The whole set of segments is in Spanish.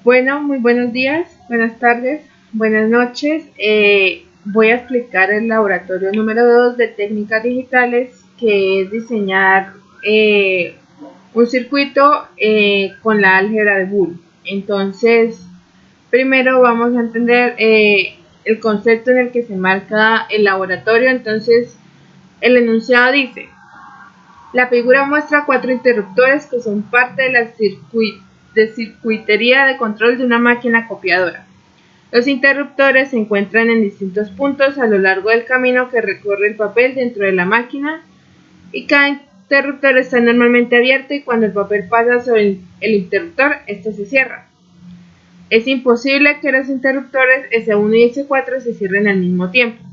Bueno, muy buenos días, buenas tardes, buenas noches. Voy a explicar el laboratorio número 2 de técnicas digitales, que es diseñar un circuito con la álgebra de Boole. Entonces, primero vamos a entender el concepto en el que se marca el laboratorio. Entonces, el enunciado dice: la figura muestra 4 interruptores que son parte de la circuitería de control de una máquina copiadora. Los interruptores se encuentran en distintos puntos a lo largo del camino que recorre el papel dentro de la máquina, y cada interruptor está normalmente abierto, y cuando el papel pasa sobre el interruptor, este se cierra. Es imposible que los interruptores S1 y S4 se cierren al mismo tiempo.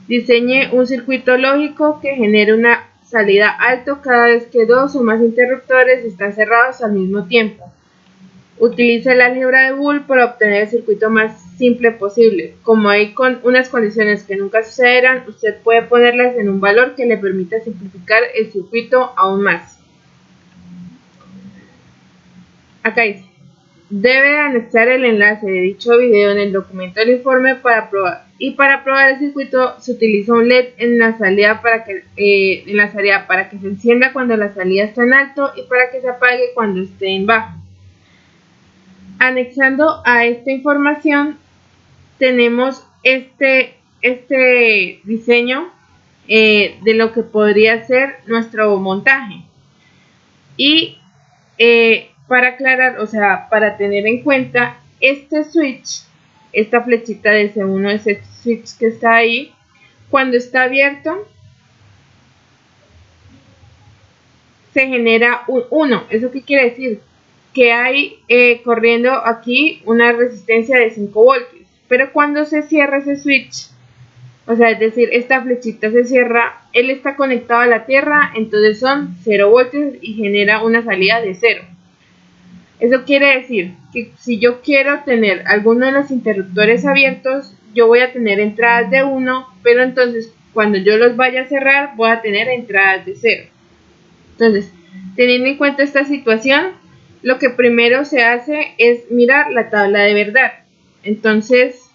Diseñe un circuito lógico que genere una salida alto cada vez que 2 o más interruptores están cerrados al mismo tiempo. Utilice la álgebra de Boole para obtener el circuito más simple posible. Como hay unas condiciones que nunca sucederán, usted puede ponerlas en un valor que le permita simplificar el circuito aún más. Acá dice: debe anexar el enlace de dicho video en el documento del informe para probar. Y para probar el circuito se utiliza un LED en la salida para que se encienda cuando la salida está en alto y para que se apague cuando esté en bajo. Anexando a esta información tenemos este diseño de lo que podría ser nuestro montaje. Y para aclarar, para tener en cuenta, este switch, esta flechita de S1, ese switch que está ahí, cuando está abierto, se genera un 1. ¿Eso qué quiere decir? Que hay corriendo aquí una resistencia de 5 voltios. Pero cuando se cierra ese switch, es decir, esta flechita se cierra, él está conectado a la tierra, entonces son 0 voltios y genera una salida de 0. Eso quiere decir que si yo quiero tener alguno de los interruptores abiertos, yo voy a tener entradas de 1, pero entonces cuando yo los vaya a cerrar, voy a tener entradas de 0. Entonces, teniendo en cuenta esta situación, lo que primero se hace es mirar la tabla de verdad. Entonces,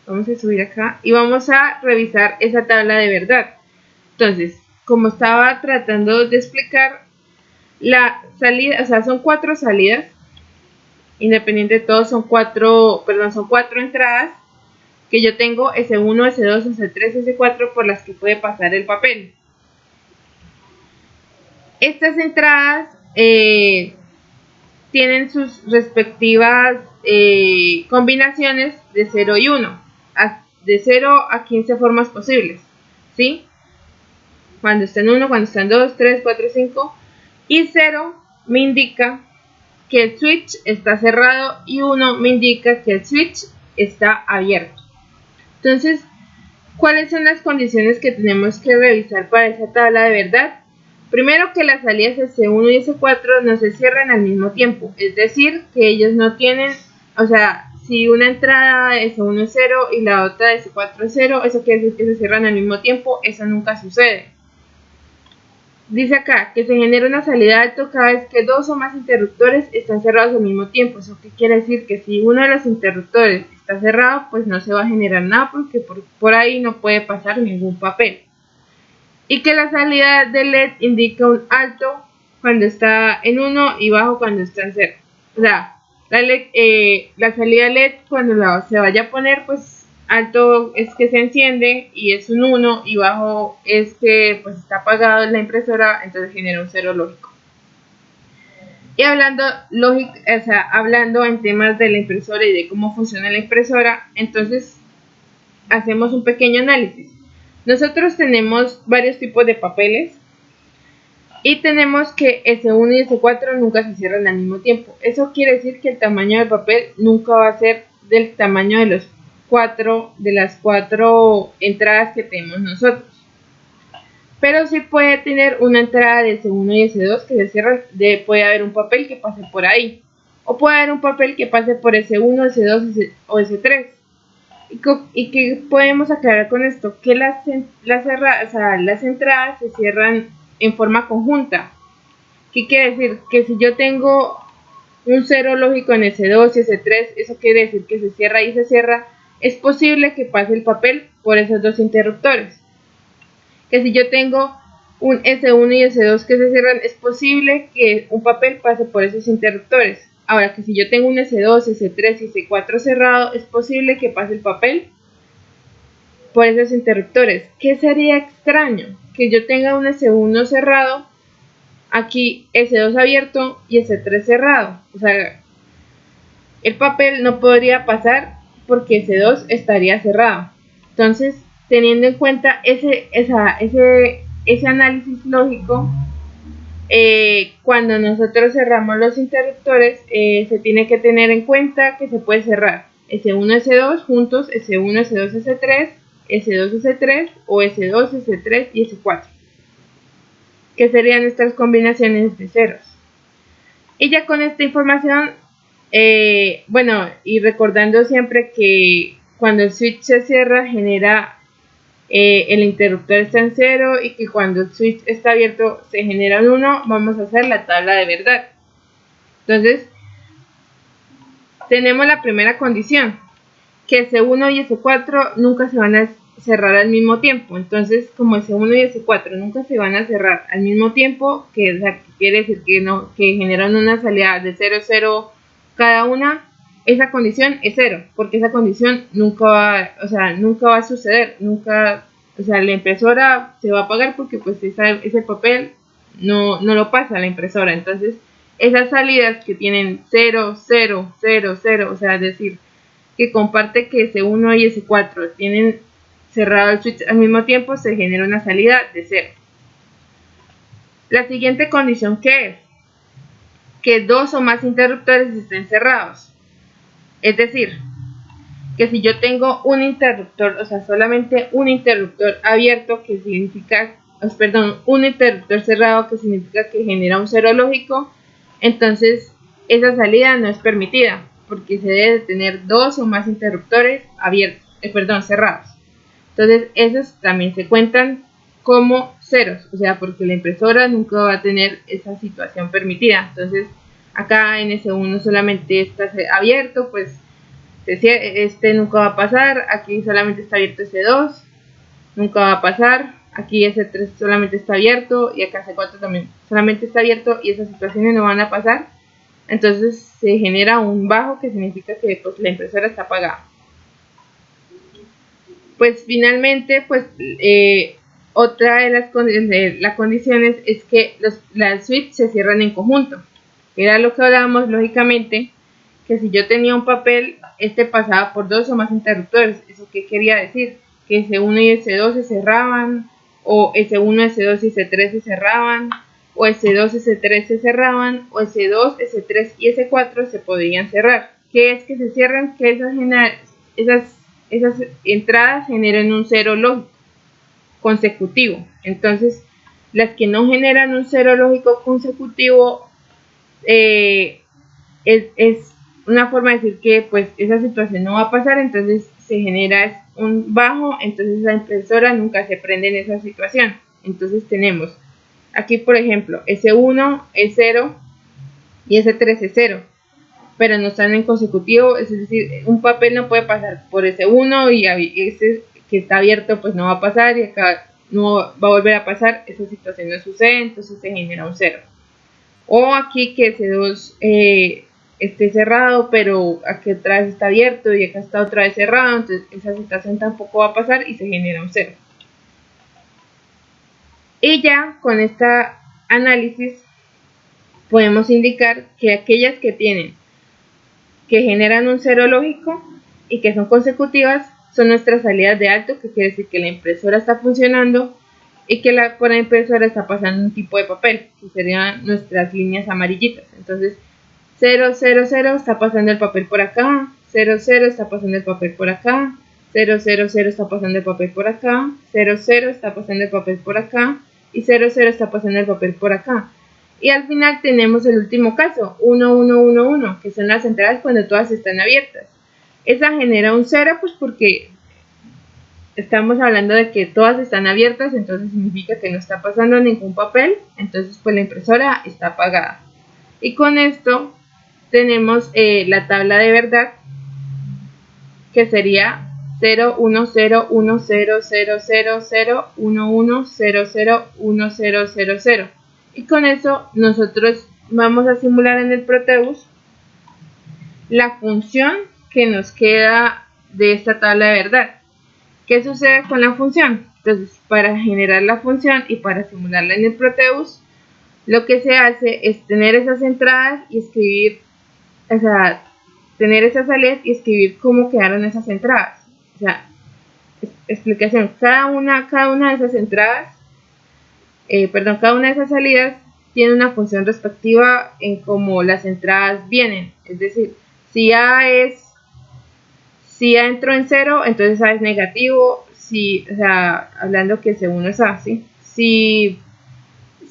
vamos a subir acá y vamos a revisar esa tabla de verdad. Entonces, como estaba tratando de explicar, la salida, son 4 salidas, independiente de todo, son 4 entradas que yo tengo: S1, S2, S3, S4, por las que puede pasar el papel. Estas entradas tienen sus respectivas combinaciones de 0 y 1, de 0 a 15 formas posibles, ¿sí? Cuando está en 1, cuando está en 2, 3, 4, 5, y 0 me indica que el switch está cerrado y 1 me indica que el switch está abierto. Entonces, ¿cuáles son las condiciones que tenemos que revisar para esa tabla de verdad? Primero, que las salidas S1 y S4 no se cierren al mismo tiempo, es decir, que ellos no tienen, si una entrada S1 es 0 y la otra S4 es 0, eso quiere decir que se cierran al mismo tiempo. Eso nunca sucede. Dice acá que se genera una salida alto cada vez que 2 o más interruptores están cerrados al mismo tiempo. ¿Eso qué quiere decir? Que si uno de los interruptores está cerrado, pues no se va a generar nada, porque por ahí no puede pasar ningún papel. Y que la salida del LED indica un alto cuando está en 1 y bajo cuando está en 0. La salida LED, cuando se vaya a poner, pues alto es que se enciende y es un 1, y bajo es que pues está apagado en la impresora, entonces genera un 0 lógico. Y hablando en temas de la impresora y de cómo funciona la impresora, entonces hacemos un pequeño análisis. Nosotros tenemos varios tipos de papeles y tenemos que S1 y S4 nunca se cierran al mismo tiempo. Eso quiere decir que el tamaño del papel nunca va a ser del tamaño de las cuatro entradas que tenemos nosotros. Pero sí puede tener una entrada de S1 y S2 que se cierran. Puede haber un papel que pase por ahí, o puede haber un papel que pase por S1, S2 o S3. ¿Y qué podemos aclarar con esto? Que las entradas se cierran en forma conjunta. ¿Qué quiere decir? Que si yo tengo un cero lógico en S2 y S3, eso quiere decir que se cierra y se cierra, es posible que pase el papel por esos dos interruptores. Que si yo tengo un S1 y S2 que se cierran, es posible que un papel pase por esos interruptores. Ahora que si yo tengo un S2, S3 y S4 cerrado, es posible que pase el papel por esos interruptores. ¿Qué sería extraño? Que yo tenga un S1 cerrado, aquí S2 abierto y S3 cerrado. O sea, el papel no podría pasar porque S2 estaría cerrado. Entonces, teniendo en cuenta ese análisis lógico, cuando nosotros cerramos los interruptores, se tiene que tener en cuenta que se puede cerrar S1, S2 juntos, S1, S2, S3, S2, S3 o S2, S3 y S4, que serían estas combinaciones de ceros. Y ya con esta información, bueno, y recordando siempre que cuando el switch se cierra genera el interruptor está en 0 y que cuando el switch está abierto se genera un 1, vamos a hacer la tabla de verdad. Entonces, tenemos la primera condición, que S1 y S4 nunca se van a cerrar al mismo tiempo. Entonces, como S1 y S4 nunca se van a cerrar al mismo tiempo, que quiere decir que generan una salida de 0, 0 cada una, esa condición es 0, porque esa condición nunca va a suceder, la impresora se va a apagar porque pues ese papel no lo pasa a la impresora. Entonces, esas salidas que tienen 0, 0, 0, 0, o sea, es decir, que comparte que S1 y S4 tienen cerrado el switch al mismo tiempo, se genera una salida de 0. La siguiente condición, ¿qué es? Que dos o más interruptores estén cerrados. Es decir, que si yo tengo un interruptor, o sea, solamente un interruptor abierto, que significa, un interruptor cerrado, que significa que genera un cero lógico, entonces esa salida no es permitida, porque se debe tener dos o más interruptores cerrados. Entonces esos también se cuentan como ceros, o sea, porque la impresora nunca va a tener esa situación permitida. Entonces acá en S1 solamente está abierto, pues este nunca va a pasar. Aquí solamente está abierto S2, nunca va a pasar. Aquí S3 solamente está abierto y acá S4 también solamente está abierto, y esas situaciones no van a pasar. Entonces se genera un bajo, que significa que pues la impresora está apagada. Pues finalmente, pues otra de las condiciones es que las switches se cierran en conjunto. Era lo que hablábamos lógicamente, que si yo tenía un papel, este pasaba por dos o más interruptores. ¿Eso qué quería decir? Que S1 y S2 se cerraban, o S1, S2 y S3 se cerraban, o S2, S3 se cerraban, o S2, S3 y S4 se podían cerrar. ¿Qué es que se cierran? Que esas entradas generan un cero lógico consecutivo. Entonces, las que no generan un cero lógico consecutivo, es una forma de decir que pues esa situación no va a pasar. Entonces se genera un bajo, entonces la impresora nunca se prende en esa situación. Entonces tenemos aquí, por ejemplo, S1 es 0 y S3 es 0, pero no están en consecutivo. Es decir, un papel no puede pasar por S1 y ese que está abierto pues no va a pasar, y acá no va a volver a pasar. Esa situación no sucede, entonces se genera un 0. O aquí que S2 esté cerrado, pero aquí otra vez está abierto y acá está otra vez cerrado, entonces esa situación tampoco va a pasar y se genera un 0. Y ya con este análisis podemos indicar que aquellas que generan un cero lógico y que son consecutivas son nuestras salidas de alto, que quiere decir que la impresora está funcionando y que por la impresora está pasando un tipo de papel, que serían nuestras líneas amarillitas. Entonces 0, 0, 0 está pasando el papel por acá, 0, 0 está pasando el papel por acá, 0, 0, 0 está pasando el papel por acá, 0, 0 está pasando el papel por acá, y 0, 0 está pasando el papel por acá. Y al final tenemos el último caso, 1, 1, 1, 1, que son las entradas cuando todas están abiertas. Esa genera un 0, pues porque estamos hablando de que todas están abiertas, entonces significa que no está pasando ningún papel, entonces pues la impresora está apagada. Y con esto tenemos la tabla de verdad, que sería 0, 1, 0, 1, 0, 0, 0, 0, 1, 1, 0, 0, 1, 0, 0, 0. Y con eso nosotros vamos a simular en el Proteus la función que nos queda de esta tabla de verdad. ¿Qué sucede con la función? Entonces, para generar la función y para simularla en el Proteus, lo que se hace es tener esas entradas y escribir, o sea, tener esas salidas y escribir cómo quedaron esas entradas. O sea, explicación, cada una de esas entradas, cada una de esas salidas tiene una función respectiva en cómo las entradas vienen. Es decir, si A entró en 0, entonces A es negativo. O sea, hablando que C1 es A, ¿sí? Si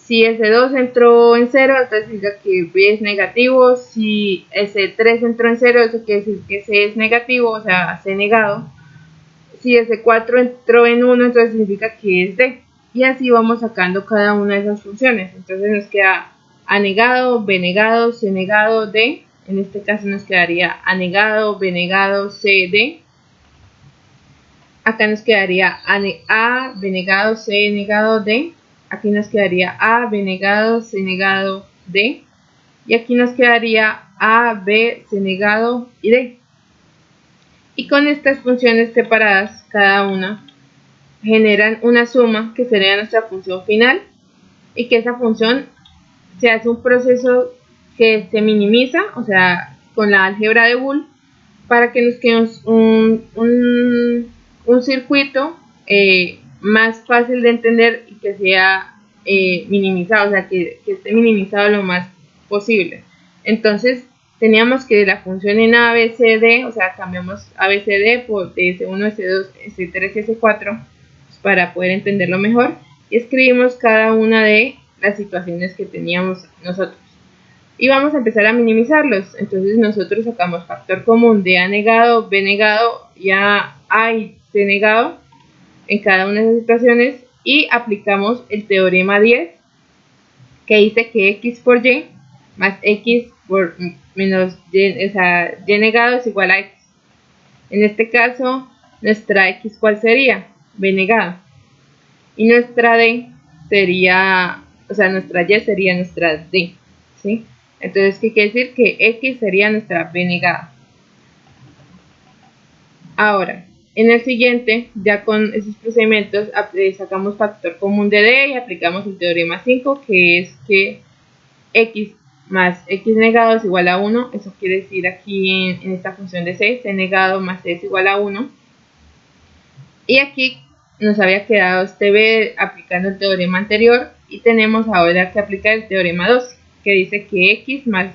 S2 entró en 0, entonces significa que B es negativo. Si S3 entró en 0, eso quiere decir que C es negativo, o sea, C negado. Si S4 entró en 1, entonces significa que es D. Y así vamos sacando cada una de esas funciones. Entonces nos queda A negado, B negado, C negado, D. En este caso nos quedaría A negado, B negado, C, D. Acá nos quedaría A, B negado, C negado, D. Aquí nos quedaría A, B negado, C negado, D. Y aquí nos quedaría A, B, C negado y D. Y con estas funciones separadas, cada una, generan una suma que sería nuestra función final. Y que esa función se hace un proceso que se minimiza, o sea, con la álgebra de Boole, para que nos quede un circuito más fácil de entender y que sea minimizado, o sea, que esté minimizado lo más posible. Entonces, teníamos que la función en ABCD, o sea, cambiamos ABCD por S1, S2, S3, S4, pues, para poder entenderlo mejor, y escribimos cada una de las situaciones que teníamos nosotros. Y vamos a empezar a minimizarlos. Entonces nosotros sacamos factor común de A negado, B negado y A y C negado en cada una de esas situaciones y aplicamos el teorema 10, que dice que X por Y más X por menos Y, o sea, Y negado es igual a X. En este caso, nuestra X, ¿cuál sería? B negado. Y nuestra D sería, o sea, nuestra Y sería nuestra D, ¿sí? Entonces, ¿qué quiere decir? Que X sería nuestra B negada. Ahora, en el siguiente, ya con esos procedimientos, sacamos factor común de D y aplicamos el teorema 5, que es que X más X negado es igual a 1. Eso quiere decir aquí en esta función de C, C negado más C es igual a 1. Y aquí nos había quedado este B aplicando el teorema anterior y tenemos ahora que aplicar el teorema 2, que dice que X más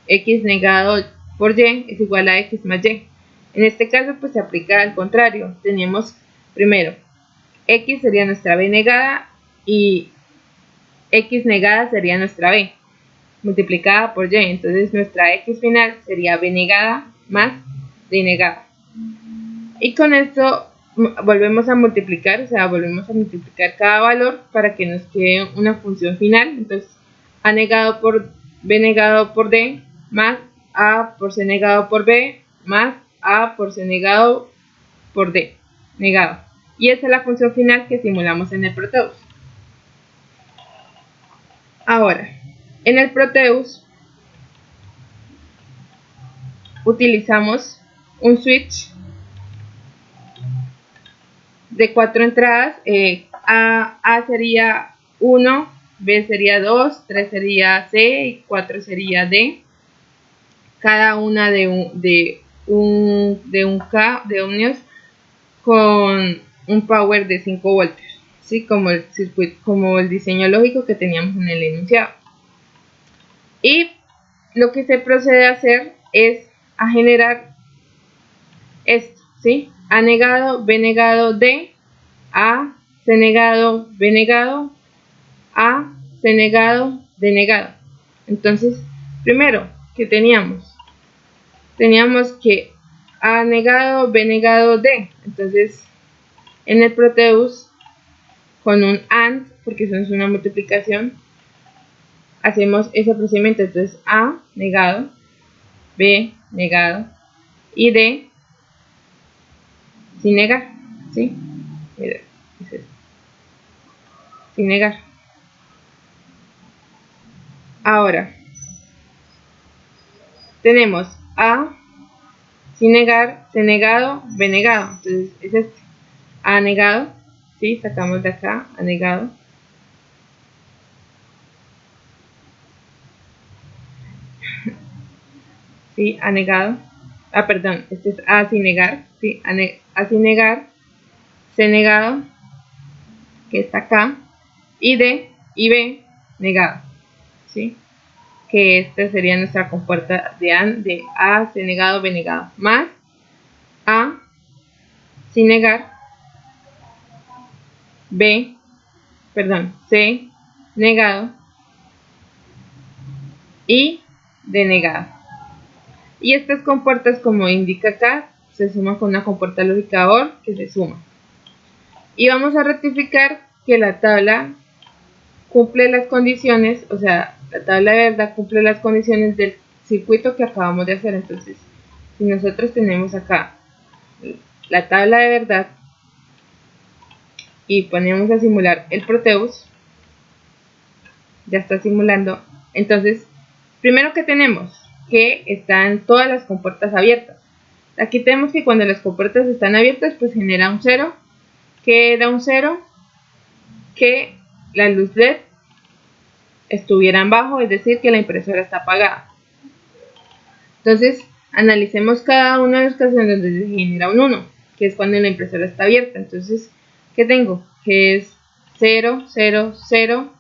X negado por Y es igual a X más Y. En este caso pues se aplica al contrario. Tenemos primero X sería nuestra B negada y X negada sería nuestra B multiplicada por Y. Entonces nuestra X final sería B negada más D negada. Y con esto volvemos a multiplicar, o sea, volvemos a multiplicar cada valor para que nos quede una función final. Entonces, A negado por B negado por D más A por C negado por B más A por C negado por D negado. Y esa es la función final que simulamos en el Proteus. Ahora, en el Proteus utilizamos un switch de 4 entradas. A sería 1, B sería 2, 3 sería C y 4 sería D. Cada una de ohmios con un power de 5 voltios, ¿sí? Como el circuito, como el diseño lógico que teníamos en el enunciado. Y lo que se procede a hacer es a generar esto, ¿sí? A negado, B negado, D, A, C negado, B negado, A, C negado, D negado. Entonces, primero, ¿qué teníamos? Teníamos que A negado, B negado, D. Entonces, en el Proteus, con un AND, porque eso es una multiplicación, hacemos ese procedimiento. Entonces, A negado, B, negado, y D, sin negar, ¿sí? Mira, es esto. Sin negar. Ahora, tenemos A, sin negar, C negado, B negado. Entonces, es este. A negado, ¿sí? Sacamos de acá, A negado. ¿Sí? A negado. Ah, perdón, este es A sin negar, ¿sí? A sin negar, C negado, que está acá, y D y B negado, ¿sí? Que esta sería nuestra compuerta de A, C negado, B negado, más A sin negar, C negado y D negado. Y estas compuertas, como indica acá, se suman con una compuerta lógica OR que se suma. Y vamos a rectificar que la tabla cumple las condiciones, o sea, la tabla de verdad cumple las condiciones del circuito que acabamos de hacer. Entonces, si nosotros tenemos acá la tabla de verdad y ponemos a simular el Proteus, ya está simulando. Entonces, primero que tenemos que están todas las compuertas abiertas. Aquí tenemos que cuando las compuertas están abiertas, pues genera un 0, que da un 0, que la luz LED estuviera en bajo, es decir, que la impresora está apagada. Entonces, analicemos cada uno de los casos en donde se genera un 1, que es cuando la impresora está abierta. Entonces, ¿qué tengo? Que es 0, 0, 0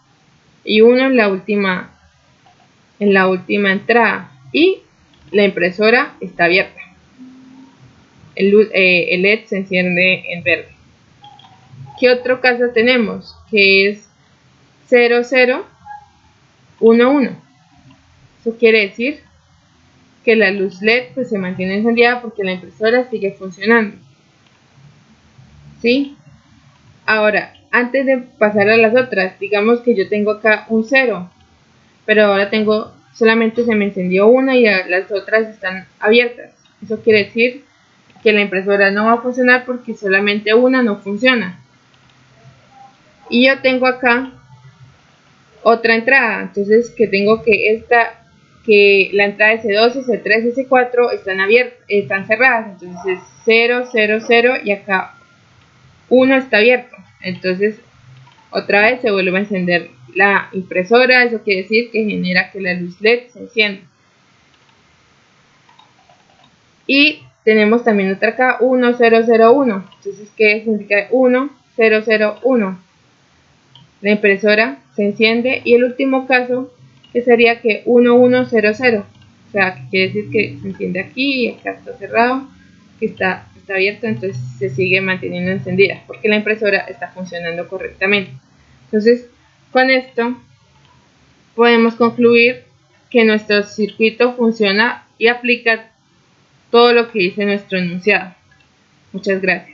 y 1 en la última entrada. Y la impresora está abierta. El LED se enciende en verde. ¿Qué otro caso tenemos? Que es 0, 0, 1, 1. Eso quiere decir que la luz LED pues se mantiene encendida porque la impresora sigue funcionando, ¿sí? Ahora, antes de pasar a las otras, digamos que yo tengo acá un 0, pero ahora solamente se me encendió una y las otras están abiertas. Eso quiere decir que la impresora no va a funcionar porque solamente una no funciona. Y yo tengo acá otra entrada, entonces que tengo que la entrada S2, S3, S4 están cerradas, entonces es 0, 0, 0 y acá 1 está abierto. Entonces otra vez se vuelve a encender la impresora, eso quiere decir que genera que la luz LED se encienda. Y tenemos también otra acá, 1, 0, 0, 1, entonces ¿qué significa 1, 0, 0, 1? La impresora se enciende. Y el último caso que sería que 1100, o sea, que quiere decir que se enciende aquí y acá está cerrado, que está abierto, entonces se sigue manteniendo encendida porque la impresora está funcionando correctamente. Entonces, con esto podemos concluir que nuestro circuito funciona y aplica todo lo que dice nuestro enunciado. Muchas gracias.